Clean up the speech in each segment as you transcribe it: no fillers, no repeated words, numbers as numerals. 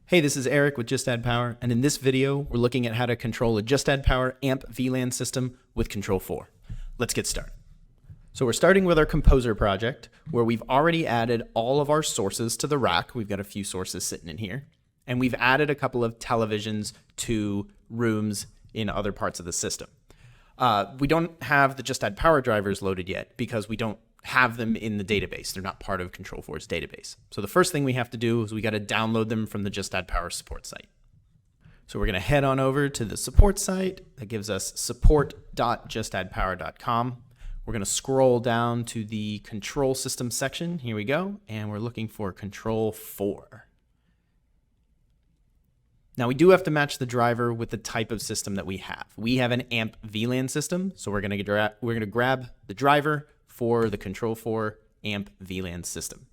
Hey, this is Eric with Just Add Power, and in this video, we're looking at how to control a Just Add Power AMP VLAN system with Control4. Let's get started. So we're starting with our Composer project, where we've already added all of our sources to the rack. We've got a few sources sitting in here, and we've added a couple of televisions to rooms in other parts of the system. We don't have the Just Add Power drivers loaded yet because we don't have them in the database. They're not part of Control4's database. So the first thing we have to do is we got to download them from the Just Add Power support site. So we're going to head on over to the support site. That gives us support.justaddpower.com. We're going to scroll down to the control system section. Here we go. And we're looking for Control4. Now we do have to match the driver with the type of system that we have. We have an AMP VLAN system, so we're going to grab the driver for the Control4 AMP VLAN system.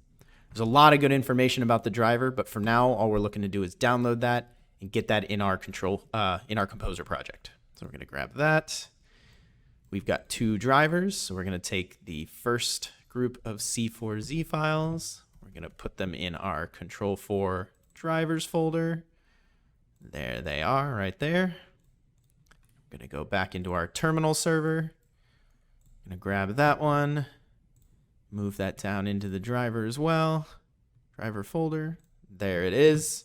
There's a lot of good information about the driver, but for now, all we're looking to do is download that and get that in our Composer project. So we're going to grab that. We've got two drivers, so we're going to take the first group of C4Z files. We're going to put them in our Control4 drivers folder. There they are, right there. I'm going to go back into our terminal server. I'm going to grab that one, move that down into the driver as well, driver folder. There it is.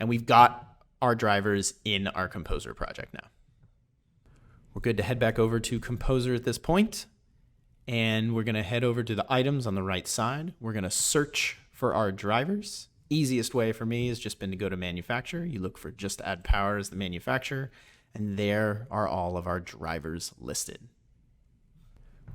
And we've got our drivers in our Composer project now. We're good to head back over to Composer at this point, and we're going to head over to the items on the right side. We're going to search for our drivers. Easiest way for me has just been to go to manufacturer. You look for Just Add Power as the manufacturer, and there are all of our drivers listed.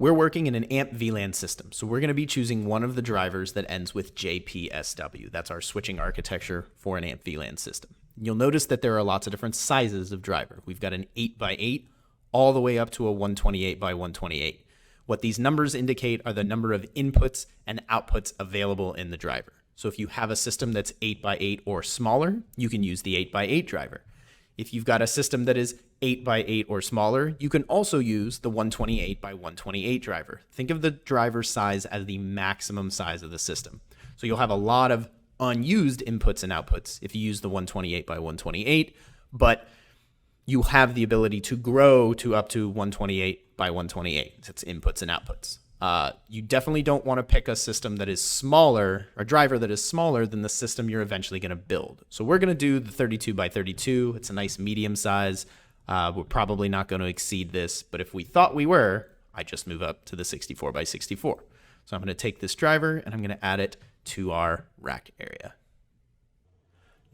We're working in an AMP VLAN system, so we're going to be choosing one of the drivers that ends with jpsw. That's our switching architecture for an AMP VLAN system. You'll notice that there are lots of different sizes of driver. We've got an 8x8 all the way up to a 128 by 128. What these numbers indicate are the number of inputs and outputs available in the driver. So if you have a system that's 8x8 or smaller, you can use the 8x8 driver. If you've got a system that is 8x8 or smaller, you can also use the 128 by 128 driver. Think of the driver size as the maximum size of the system. So you'll have a lot of unused inputs and outputs if you use the 128 by 128, but you have the ability to grow to up to 128 by 128. That's inputs and outputs. You definitely don't want to pick a system that is smaller, or driver that is smaller than the system you're eventually going to build. So we're going to do the 32 by 32. It's a nice medium size. We're probably not going to exceed this, but if we thought we were, I just move up to the 64 by 64. So I'm going to take this driver and I'm going to add it to our rack area.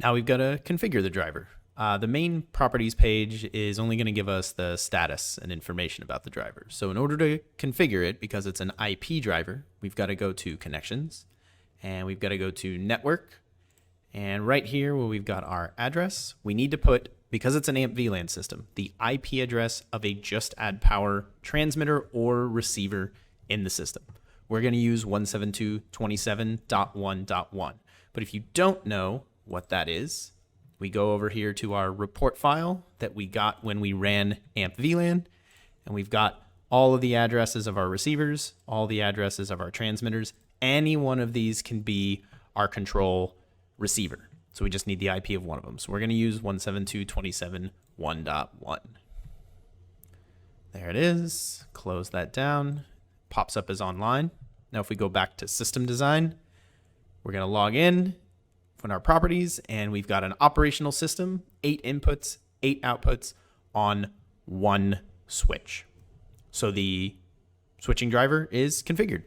Now we've got to configure the driver. The main properties page is only going to give us the status and information about the driver. So in order to configure it, because it's an IP driver, we've got to go to Connections, and we've got to go to Network. And right here where we've got our address, we need to put, because it's an AMP VLAN system, the IP address of a Just Add Power transmitter or receiver in the system. We're going to use 172.27.1.1. But if you don't know what that is, we go over here to our report file that we got when we ran AMP VLAN, and we've got all of the addresses of our receivers, all the addresses of our transmitters. Any one of these can be our control receiver. So we just need the IP of one of them. So we're going to use 172.27.1.1. There it is. Close that down. Pops up as online. Now if we go back to system design, we're going to log in in our properties, and we've got an operational system, 8 inputs, 8 outputs on one switch. So the switching driver is configured.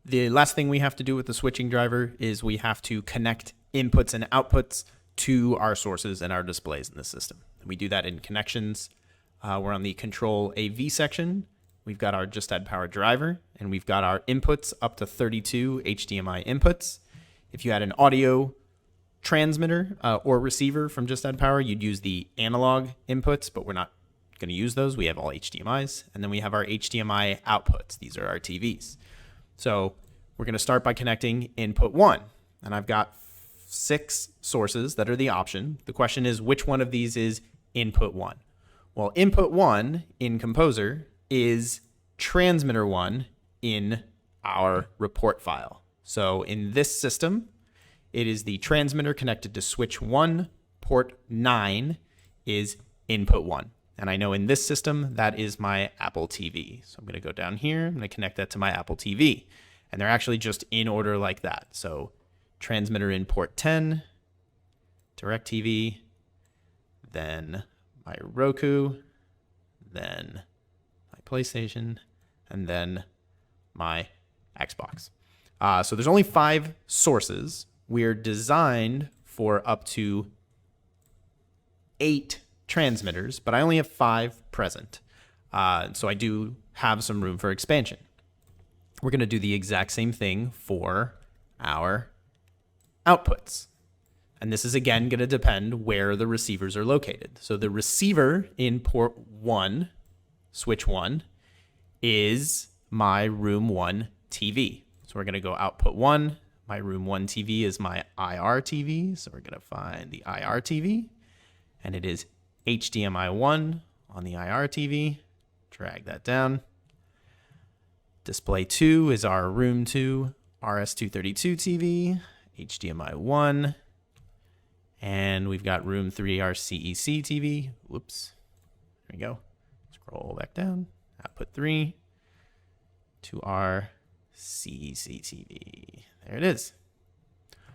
The last thing we have to do with the switching driver is we have to connect inputs and outputs to our sources and our displays in the system. And we do that in Connections. We're on the Control AV section. We've got our Just Add Power driver, and we've got our inputs up to 32 HDMI inputs. If you had an audio transmitter or receiver from Just Add Power, you'd use the analog inputs, but we're not going to use those. We have all HDMIs. And then we have our HDMI outputs. These are our TVs. So we're going to start by connecting input 1. And I've got 6 sources that are the option. The question is, which one of these is input 1? Well, input 1 in Composer is transmitter 1 in our report file. So in this system, it is the transmitter connected to switch 1, port 9 is input 1. And I know in this system, that is my Apple TV. So I'm going to go down here. I'm going to connect that to my Apple TV. And they're actually just in order like that. So transmitter in port 10, DirecTV, then my Roku, then my PlayStation, and then my Xbox. So there's only 5 sources. We're designed for up to 8 transmitters, but I only have 5 present. So I do have some room for expansion. We're going to do the exact same thing for our outputs. And this is again going to depend where the receivers are located. So the receiver in port 1, switch 1, is my room 1 TV. So we're going to go output 1. My room 1 TV is my IR TV. So we're going to find the IR TV. And it is HDMI 1 on the IR TV. Drag that down. Display 2 is our room 2 RS-232 TV, HDMI 1. And we've got room 3, our CEC TV. Whoops. There we go. Scroll back down. Output 3 to our CEC TV. There it is.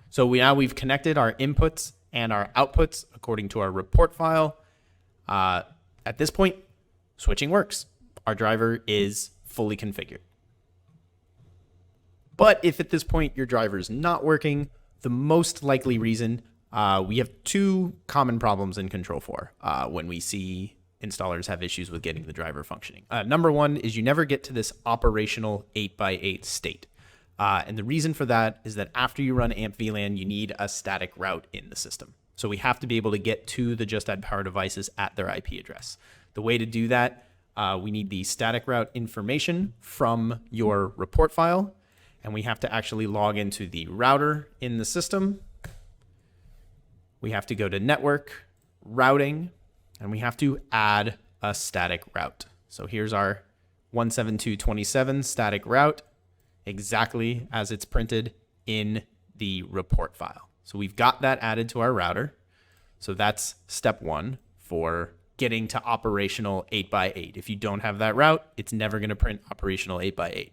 So we've connected our inputs and our outputs according to our report file. At this point, switching works. Our driver is fully configured. But if at this point your driver is not working, the most likely reason, we have 2 common problems in Control4 when we see installers have issues with getting the driver functioning. Number 1 is you never get to this operational 8x8 state. And the reason for that is that after you run AMP VLAN, you need a static route in the system. So we have to be able to get to the Just Add Power devices at their IP address. The way to do that, we need the static route information from your report file, and we have to actually log into the router in the system. We have to go to network, routing, and we have to add a static route. So here's our 172.27 static route, exactly as it's printed in the report file. So we've got that added to our router. So that's step 1 for getting to operational 8x8. If you don't have that route, it's never going to print operational 8x8.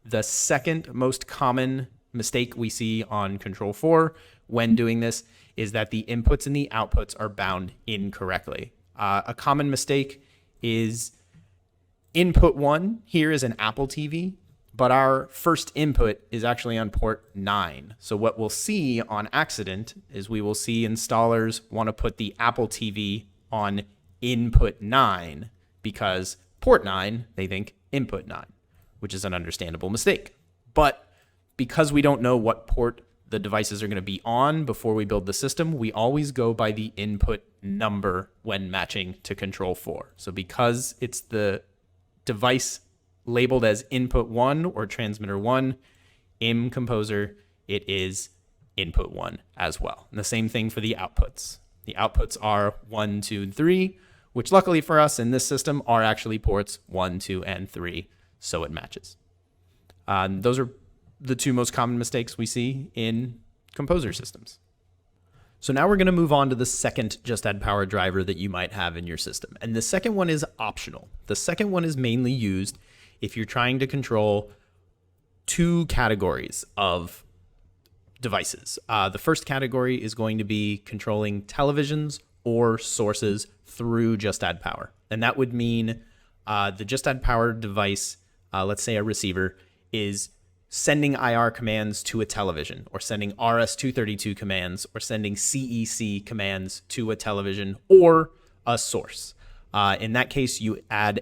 The second most common mistake we see on Control4 when doing this is that the inputs and the outputs are bound incorrectly. A common mistake is input 1 here is an Apple TV, but our first input is actually on port 9. So what we'll see on accident is we will see installers want to put the Apple TV on input 9 because port 9, they think input 9, which is an understandable mistake. But because we don't know what port the devices are going to be on before we build the system, we always go by the input number when matching to Control4. So because it's the device labeled as input 1 or transmitter 1 in Composer, it is input 1 as well. And the same thing for the outputs. The outputs are 1, 2, and 3, which luckily for us in this system are actually ports 1, 2, and 3, so it matches. Those are the 2 most common mistakes we see in Composer systems. So now we're going to move on to the second Just Add Power driver that you might have in your system. And the second one is optional. The second one is mainly used if you're trying to control 2 categories of devices. The first category is going to be controlling televisions or sources through Just Add Power. And that would mean the Just Add Power device, let's say a receiver, is sending IR commands to a television, or sending RS-232 commands, or sending CEC commands to a television or a source. In that case, you add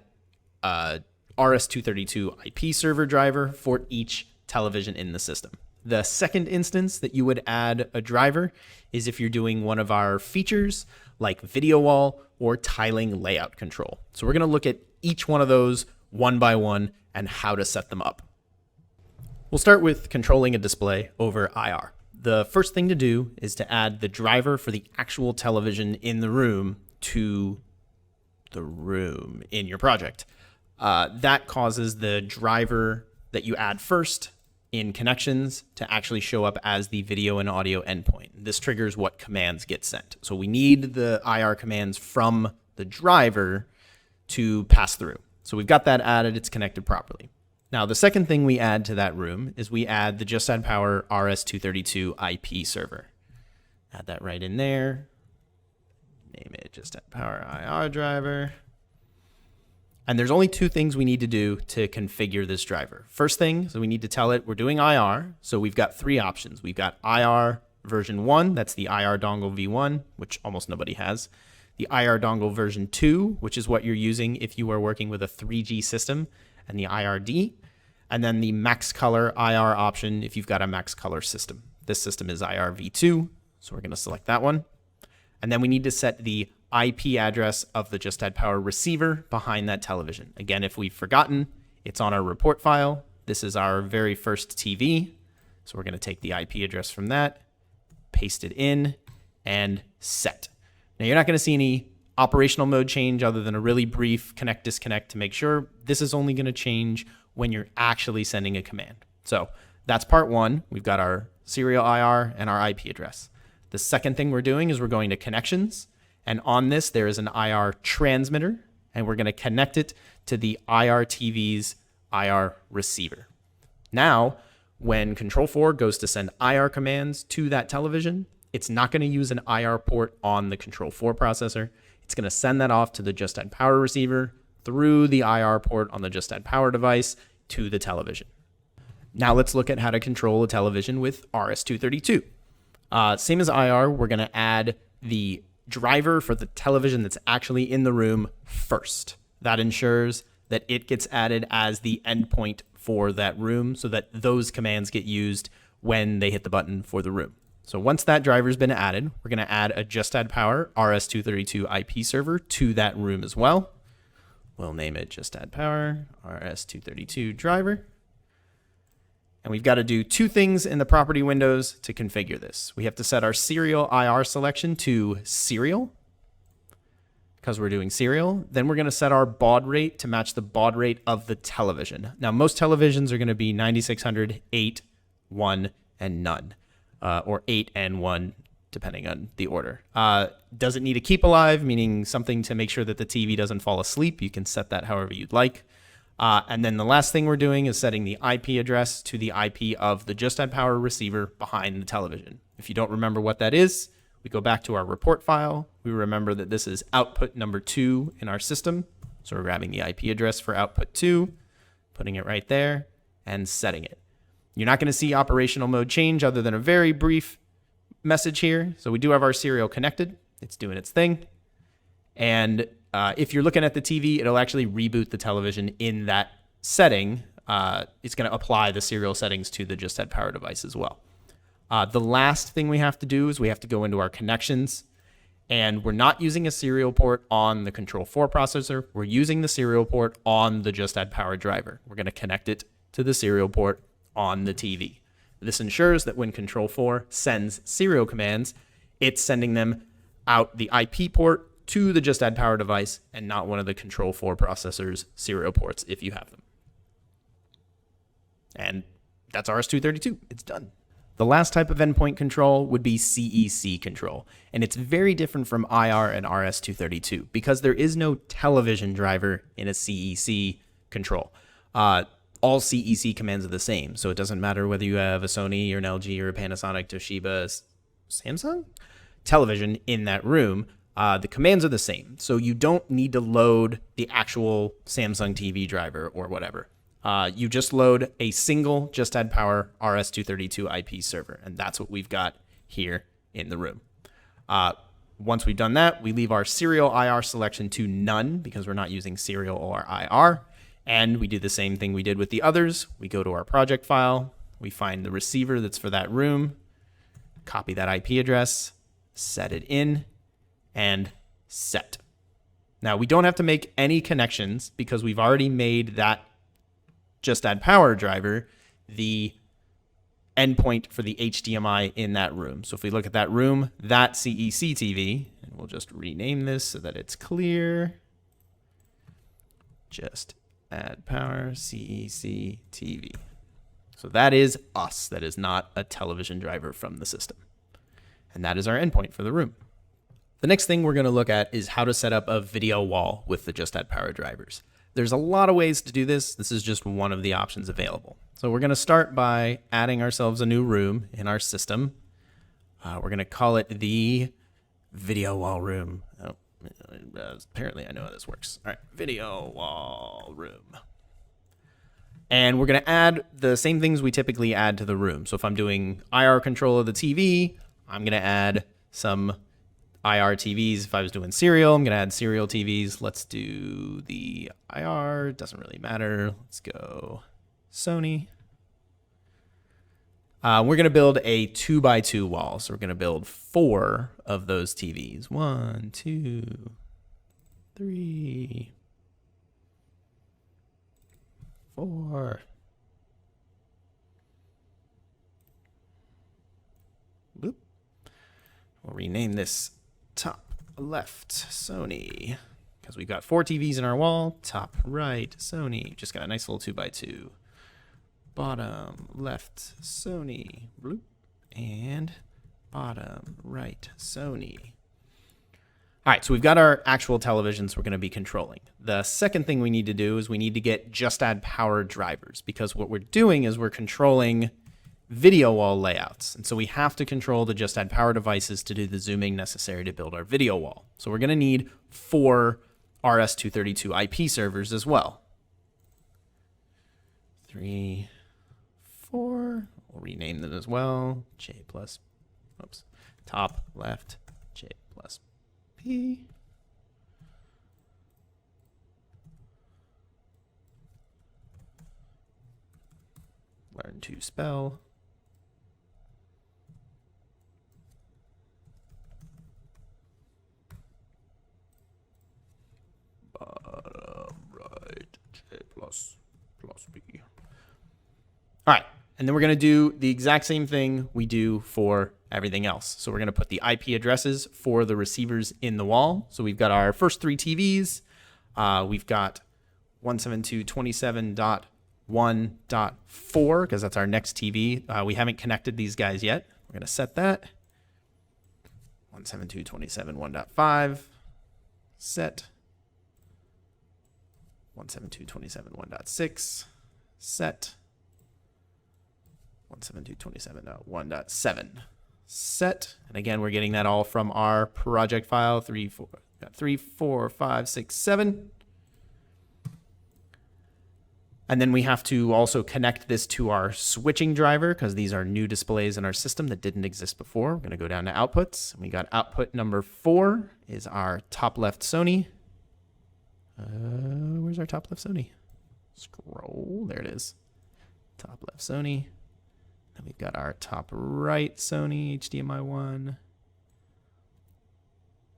a RS-232 IP server driver for each television in the system. The second instance that you would add a driver is if you're doing one of our features like video wall or tiling layout control. So we're going to look at each one of those one by one and how to set them up. We'll start with controlling a display over IR. The first thing to do is to add the driver for the actual television in the room to the room in your project. That causes the driver that you add first in connections to actually show up as the video and audio endpoint. This triggers what commands get sent. So we need the IR commands from the driver to pass through. So we've got that added, it's connected properly. Now, the second thing we add to that room is we add the Just Add Power RS-232 IP server. Add that right in there. Name it Just Add Power IR driver. And there's only two things we need to do to configure this driver. First thing, so we need to tell it we're doing IR. So we've got three options. We've got IR version 1, that's the IR dongle V1, which almost nobody has. The IR dongle version 2, which is what you're using if you are working with a 3G system, and the IRD. And then the max color IR option if you've got a max color system. This system is IR V2, so we're going to select that one. And then we need to set the IP address of the Just Add Power receiver behind that television. Again, if we've forgotten, it's on our report file. This is our very first TV. So we're going to take the IP address from that, paste it in, and set. Now you're not going to see any operational mode change other than a really brief connect disconnect to make sure. This is only going to change when you're actually sending a command. So that's part one. We've got our serial IR and our IP address. The second thing we're doing is we're going to connections. And on this, there is an IR transmitter, and we're going to connect it to the IR TV's IR receiver. Now, when Control4 goes to send IR commands to that television, it's not going to use an IR port on the Control4 processor. It's going to send that off to the Just Add Power receiver through the IR port on the Just Add Power device to the television. Now let's look at how to control a television with RS-232. Same as IR, we're going to add the driver for the television that's actually in the room first. That ensures that it gets added as the endpoint for that room so that those commands get used when they hit the button for the room. So once that driver's been added, we're going to add a Just Add Power RS-232 IP server to that room as well. We'll name it Just Add Power RS-232 driver. And we've got to do two things in the property windows to configure this. We have to set our serial IR selection to serial because we're doing serial. Then we're going to set our baud rate to match the baud rate of the television. Now, most televisions are going to be 9600, 8, 1, and none, or 8 and 1, depending on the order. Does it need a keep alive, meaning something to make sure that the TV doesn't fall asleep? You can set that however you'd like. And then the last thing we're doing is setting the IP address to the IP of the Just Add Power receiver behind the television. If you don't remember what that is, we go back to our report file. We remember that this is output number 2 in our system. So we're grabbing the IP address for output 2, putting it right there, and setting it. You're not going to see operational mode change other than a very brief message here. So we do have our serial connected. It's doing its thing. And if you're looking at the TV, it'll actually reboot the television in that setting. It's going to apply the serial settings to the Just Add Power device as well. The last thing we have to do is we have to go into our connections, and we're not using a serial port on the Control4 processor. We're using the serial port on the Just Add Power driver. We're going to connect it to the serial port on the TV. This ensures that when Control4 sends serial commands, it's sending them out the IP port to the Just Add Power device and not one of the Control4 processor's serial ports if you have them. And that's RS-232. It's done. The last type of endpoint control would be CEC control, and it's very different from IR and RS-232 because there is no television driver in a CEC control. All CEC commands are the same, so it doesn't matter whether you have a Sony or an LG or a Panasonic, Toshiba, Samsung television in that room. The commands are the same, so you don't need to load the actual Samsung TV driver or whatever. You just load a single Just Add Power RS-232 IP server, and that's what we've got here in the room. Once we've done that, we leave our serial IR selection to none because we're not using serial or IR, and we do the same thing we did with the others. We go to our project file, we find the receiver that's for that room, copy that IP address, set it in, and set. Now, we don't have to make any connections because we've already made that Just Add Power driver the endpoint for the HDMI in that room. So if we look at that room, that CEC TV, and we'll just rename this so that it's clear. Just Add Power CEC TV. So that is us. That is not a television driver from the system. And that is our endpoint for the room. The next thing we're going to look at is how to set up a video wall with the Just Add Power drivers. There's a lot of ways to do this. This is just one of the options available. So we're going to start by adding ourselves a new room in our system. We're going to call it the video wall room. Oh, apparently I know how this works. All right, video wall room. And we're going to add the same things we typically add to the room. So if I'm doing IR control of the TV, I'm going to add some IR TVs. If I was doing serial, I'm going to add serial TVs. Let's do the IR. Doesn't really matter. Let's go Sony. We're going to build a 2x2 wall. So we're going to build 4 of those TVs. 1, 2, 3, 4. Boop. We'll rename this top left Sony because we've got 4 TVs in our wall. Top right Sony. Just got a nice little 2x2. Bottom left Sony. Bloop. And bottom right Sony. All right, so we've got our actual televisions we're going to be controlling. The second thing we need to do is we need to get Just Add Power drivers, because what we're doing is we're controlling video wall layouts. And so we have to control the Just Add Power devices to do the zooming necessary to build our video wall. So we're going to need 4 RS-232 IP servers as well. 3, 4. We'll rename them as well. Top left J plus P. Learn to spell. Bottom right J plus B. All right, and then we're going to do the exact same thing we do for everything else. So we're going to put the IP addresses for the receivers in the wall. So we've got our first 3 TVs. We've got 172.27.1.4 because that's our next TV. We haven't connected these guys yet. We're going to set that. 172.27.1.5. Set. 172.27.1.6. Set. 172.27.1.7 set. And again, we're getting that all from our project file. 3, 4, 5, 6, 7. And then we have to also connect this to our switching driver because these are new displays in our system that didn't exist before. We're going to go down to outputs. We got output number 4 is our top left Sony. Where's our top left Sony? Scroll. There it is. Top left Sony. Then we've got our top right Sony, HDMI 1,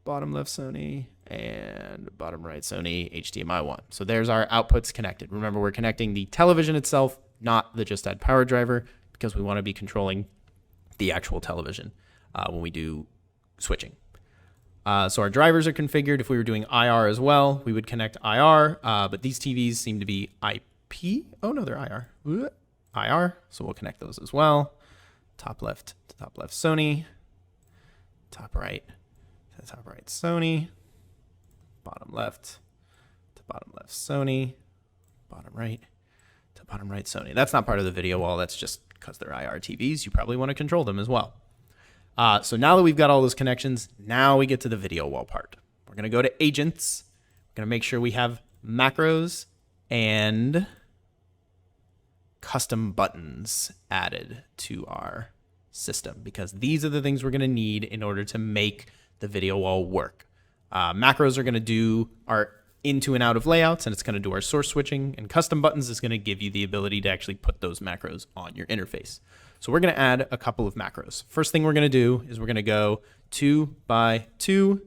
bottom left Sony, and bottom right Sony, HDMI 1. So there's our outputs connected. Remember, we're connecting the television itself, not the Just Add Power driver, because we want to be controlling the actual television when we do switching. So our drivers are configured. If we were doing IR as well, we would connect IR, but these TVs seem to be IP. Oh, no, they're IR. IR, so we'll connect those as well. Top left to top left Sony, top right to top right Sony, bottom left to bottom left Sony, bottom right to bottom right Sony. That's not part of the video wall. That's just because they're IR TVs. You probably want to control them as well. So now that we've got all those connections, now we get to the video wall part. We're going to go to agents. We're going to make sure we have macros and custom buttons added to our system, because these are the things we're going to need in order to make the video wall work. Macros are going to do our into and out of layouts, and it's going to do our source switching, and custom buttons is going to give you the ability to actually put those macros on your interface. So we're going to add a couple of macros. First thing we're going to do is we're going to go 2x2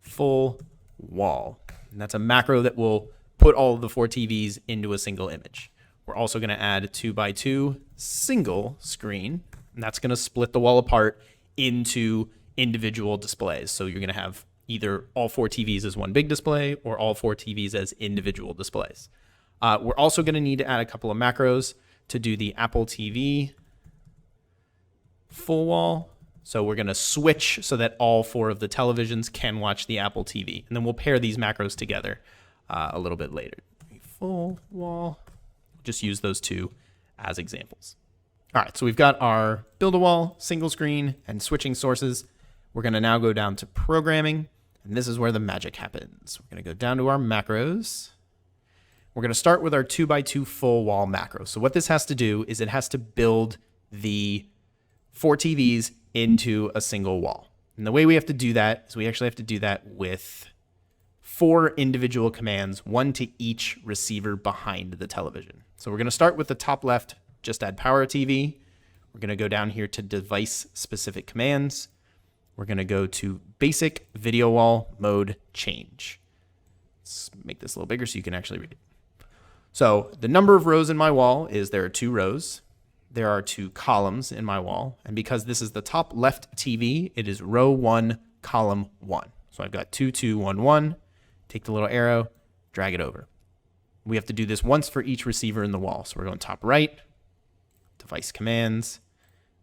full wall. And that's a macro that will put all of the 4 TVs into a single image. We're also going to add 2x2 single screen, and that's going to split the wall apart into individual displays. So you're going to have either all 4 TVs as one big display or all 4 TVs as individual displays. We're also going to need to add a couple of macros to do the Apple TV full wall. So we're going to switch so that all 4 of the televisions can watch the Apple TV. And then we'll pair these macros together a little bit later. Full wall. Just use those 2 as examples. All right, so we've got our build a wall, single screen, and switching sources. We're going to now go down to programming, and this is where the magic happens. We're going to go down to our macros. We're going to start with our 2x2 full wall macro. So what this has to do is it has to build the 4 TVs into a single wall. And the way we have to do that is we actually have to do that with 4 individual commands, 1 to each receiver behind the television. So we're going to start with the top left, just add power TV. We're going to go down here to device specific commands. We're going to go to basic video wall mode change. Let's make this a little bigger so you can actually read it. So the number of rows in my wall is there are 2 rows. There are 2 columns in my wall. And because this is the top left TV, it is row 1, column 1. So I've got 2, 2, 1, 1. Take the little arrow, drag it over. We have to do this once for each receiver in the wall. So we're going top right, device commands,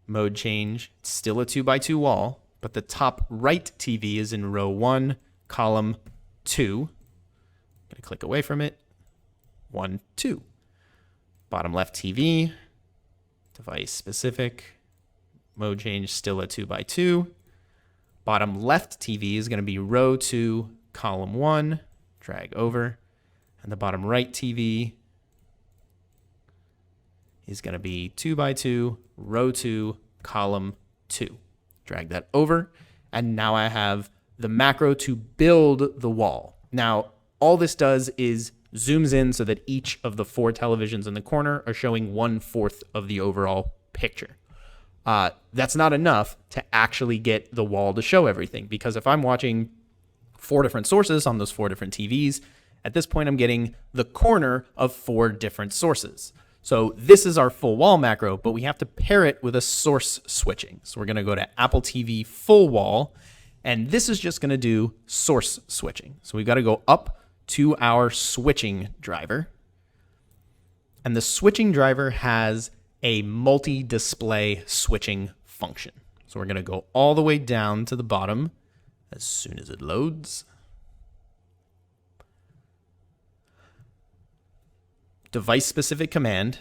mode change. It's still a 2x2 wall, but the top right TV is in row 1, column 2. I'm going to click away from it. 1, 2. Bottom left TV, device specific, mode change, still a 2x2. Bottom left TV is going to be row 2, column 1, drag over. And the bottom right TV is going to be 2x2, row 2, column 2. Drag that over. And now I have the macro to build the wall. Now, all this does is zooms in so that each of the 4 televisions in the corner are showing 1/4 of the overall picture. That's not enough to actually get the wall to show everything, because if I'm watching 4 different sources on those 4 different TVs, at this point I'm getting the corner of 4 different sources. So this is our full wall macro, but we have to pair it with a source switching. So we're going to go to Apple TV full wall, and this is just going to do source switching. So we've got to go up to our switching driver. And the switching driver has a multi-display switching function. So we're going to go all the way down to the bottom as soon as it loads. Device-specific command,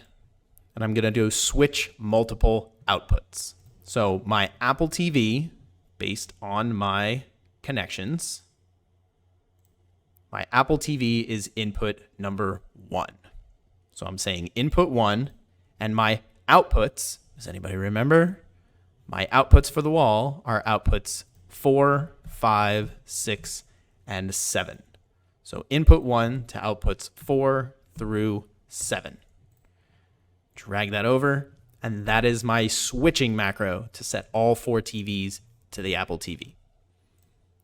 and I'm going to do switch multiple outputs. So my Apple TV, based on my connections, my Apple TV is input number 1. So I'm saying input 1, and my outputs, does anybody remember? My outputs for the wall are outputs 4, 5, 6, and 7. So input 1 to outputs 4 through 7. Drag that over, and that is my switching macro to set all 4 TVs to the Apple TV.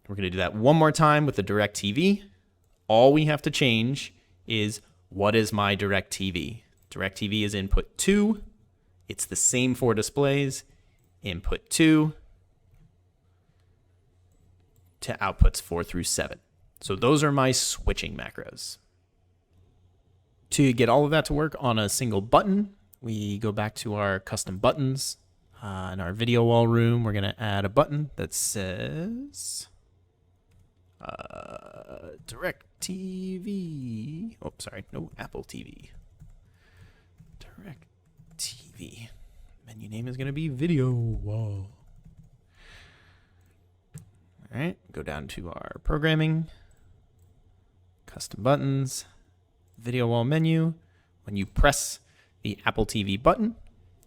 We're going to do that one more time with the DirecTV. All we have to change is what is my DirecTV. DirecTV is input 2. It's the same 4 displays. Input 2 to outputs 4 through 7. So those are my switching macros. To get all of that to work on a single button, we go back to our custom buttons. In our video wall room, we're going to add a button that says DirecTV. Oh, sorry, no Apple TV. DirecTV. Menu name is going to be video wall. All right, go down to our programming, custom buttons, video wall menu. When you press the Apple TV button,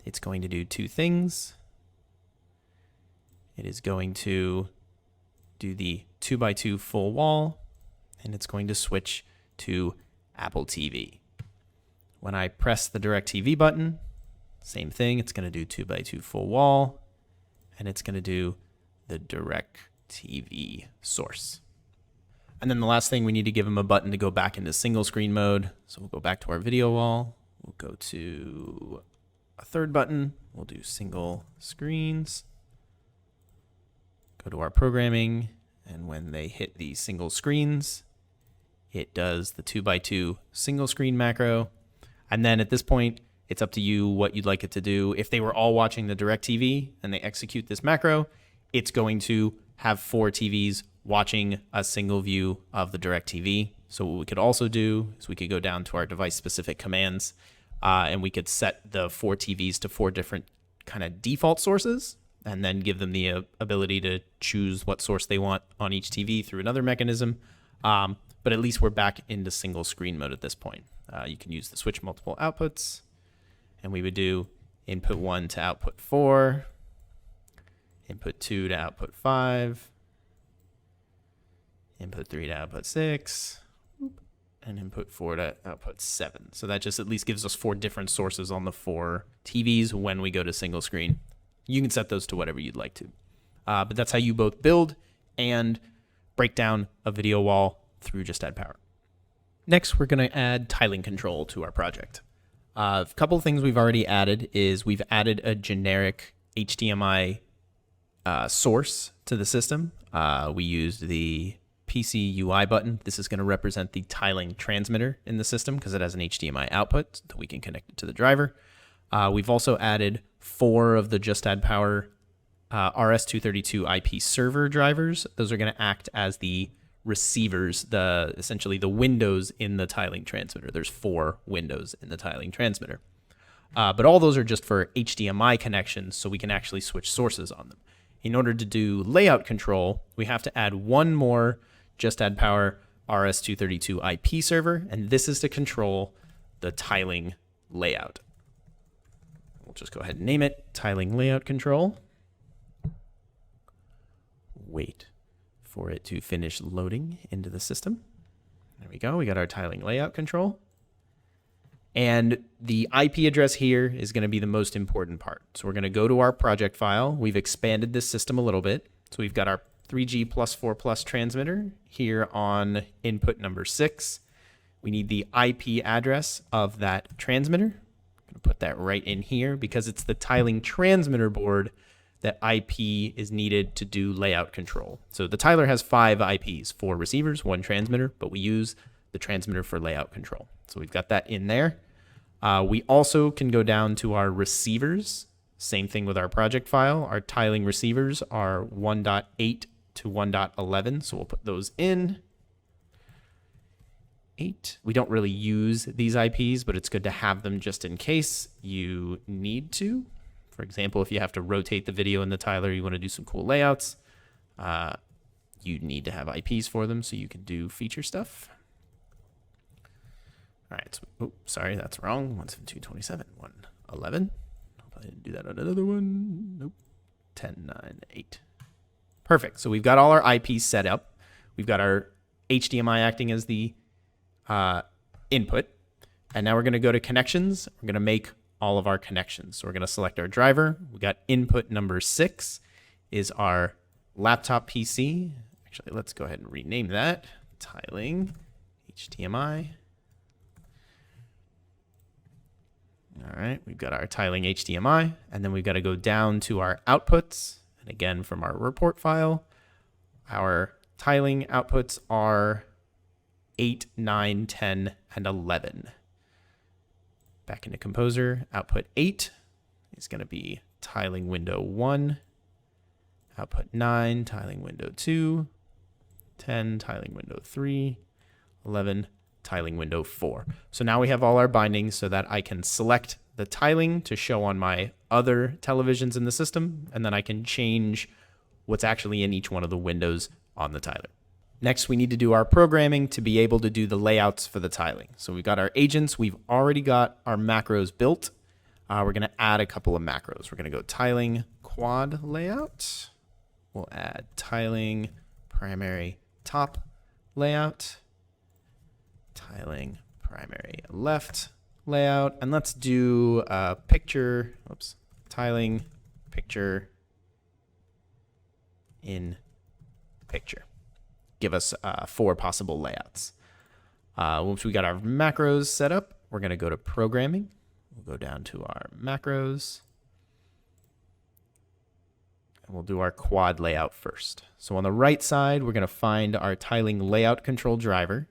it's going to do 2 things. It is going to do the 2x2 full wall, and it's going to switch to Apple TV. When I press the DirecTV button, same thing. It's going to do 2x2 full wall, and it's going to do the DirecTV source. And then the last thing, we need to give them a button to go back into single screen mode. So we'll go back to our video wall. We'll go to a third button. We'll do single screens. Go to our programming. And when they hit the single screens, it does the 2x2 single screen macro. And then at this point, It's up to you what you'd like it to do. If they were all watching the DirecTV and they execute this macro, it's going to have 4 TVs watching a single view of the DirecTV. So what we could also do is we could go down to our device-specific commands, and we could set the 4 TVs to 4 different kind of default sources, and then give them the ability to choose what source they want on each TV through another mechanism. But at least we're back into single screen mode at this point. You can use the switch multiple outputs, and we would do input 1 to output 4, input 2 to output 5, input 3 to output 6, and input 4 to output 7. So that just at least gives us 4 different sources on the 4 TVs when we go to single screen. You can set those to whatever you'd like to. But that's how you both build and break down a video wall through Just Add Power. Next, we're going to add tiling control to our project. A couple of things we've already added is we've added a generic HDMI source to the system. We used the PC UI button. This is going to represent the tiling transmitter in the system because it has an HDMI output that we can connect it to the driver. We've also added 4 of the Just Add Power RS-232 IP server drivers. Those are going to act as the receivers, essentially the windows in the tiling transmitter. There's 4 windows in the tiling transmitter. But all those are just for HDMI connections, so we can actually switch sources on them. In order to do layout control, we have to add 1 more Just Add Power RS-232 IP server, and this is to control the tiling layout. We'll just go ahead and name it tiling layout control. Wait for it to finish loading into the system. There we go. We got our tiling layout control. And the IP address here is going to be the most important part. So we're going to go to our project file. We've expanded this system a little bit. So we've got our 3G plus 4 plus transmitter here on input number 6. We need the IP address of that transmitter. I'm going to put that right in here because it's the tiling transmitter board that IP is needed to do layout control. So the tiler has 5 IPs, 4 receivers, 1 transmitter, but we use the transmitter for layout control. So we've got that in there. We also can go down to our receivers. Same thing with our project file. Our tiling receivers are 1.8 to 1.11, so we'll put those in. 8. We don't really use these IPs, but it's good to have them just in case you need to. For example, if you have to rotate the video in the tiler, you want to do some cool layouts, you need to have IPs for them so you can do feature stuff. All right, so, sorry, that's wrong. 172.27, 111. Hope I didn't do that on another one. Nope. 10.9.8. Perfect. So we've got all our IPs set up. We've got our HDMI acting as the input. And now we're going to go to connections. We're going to make all of our connections. So we're going to select our driver. We got input number 6 is our laptop PC. Actually, let's go ahead and rename that. Tiling HDMI. All right, we've got our tiling HDMI, and then we've got to go down to our outputs. And again, from our report file, our tiling outputs are 8, 9, 10, and 11. Back into Composer, output 8 is going to be tiling window 1, output 9, tiling window 2, 10, tiling window 3, 11, tiling window 4. So now we have all our bindings so that I can select the tiling to show on my other televisions in the system, and then I can change what's actually in each one of the windows on the tiler. Next, we need to do our programming to be able to do the layouts for the tiling. So we've got our agents. We've already got our macros built. We're going to add a couple of macros. We're going to go tiling quad layout. We'll add tiling primary top layout, tiling primary left layout, and let's do tiling picture in picture. Give us 4 possible layouts. Once we got our macros set up, we're going to go to programming. We'll go down to our macros, and we'll do our quad layout first. So on the right side, we're going to find our tiling layout control driver,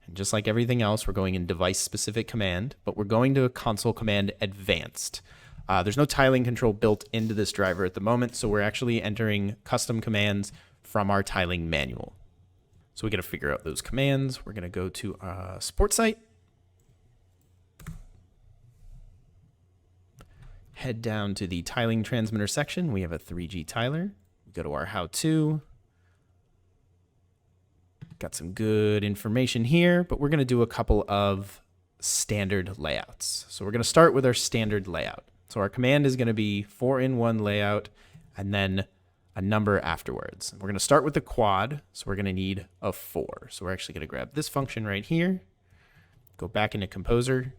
And just like everything else, we're going in device-specific command, but we're going to a console command advanced. There's no tiling control built into this driver at the moment, so we're actually entering custom commands from our tiling manual. So we got to figure out those commands. We're going to go to support site, head down to the tiling transmitter section. We have a 3G tiler. We go to our how-to. Got some good information here, but we're going to do a couple of standard layouts. So we're going to start with our standard layout. So our command is going to be 4-in-1 layout and then a number afterwards. We're going to start with the quad, so we're going to need a 4. So we're actually going to grab this function right here, go back into Composer,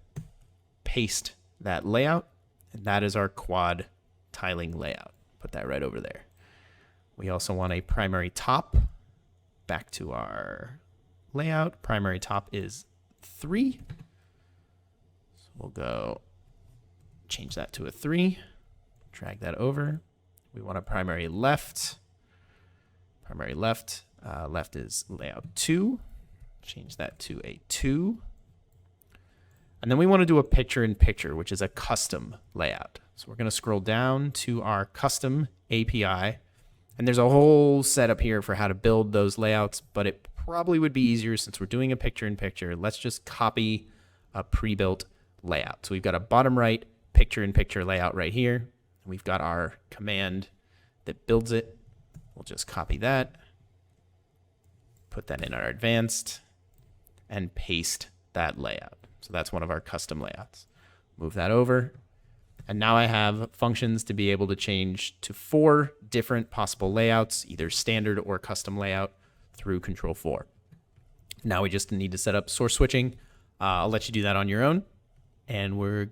paste that layout, and that is our quad tiling layout. Put that right over there. We also want a primary top. Back to our layout. Primary top is 3. So we'll go change that to a 3. Drag that over. We want a primary left. Primary left. Left is layout 2. Change that to a 2. And then we want to do a picture-in-picture, which is a custom layout. So we're going to scroll down to our custom API. And there's a whole setup here for how to build those layouts, but it probably would be easier since we're doing a picture-in-picture. Let's just copy a pre-built layout. So we've got a bottom right picture-in-picture layout right here. We've got our command that builds it. We'll just copy that, put that in our advanced, and paste that layout. So that's one of our custom layouts. Move that over. And now I have functions to be able to change to 4 different possible layouts, either standard or custom layout through Control4. Now we just need to set up source switching. I'll let you do that on your own. And we're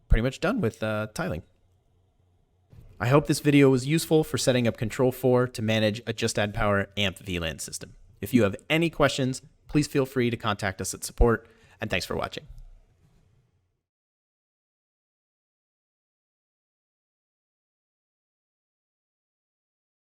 pretty much done with tiling. I hope this video was useful for setting up Control4 to manage a Just Add Power AMP VLAN system. If you have any questions, please feel free to contact us at support, and thanks for watching.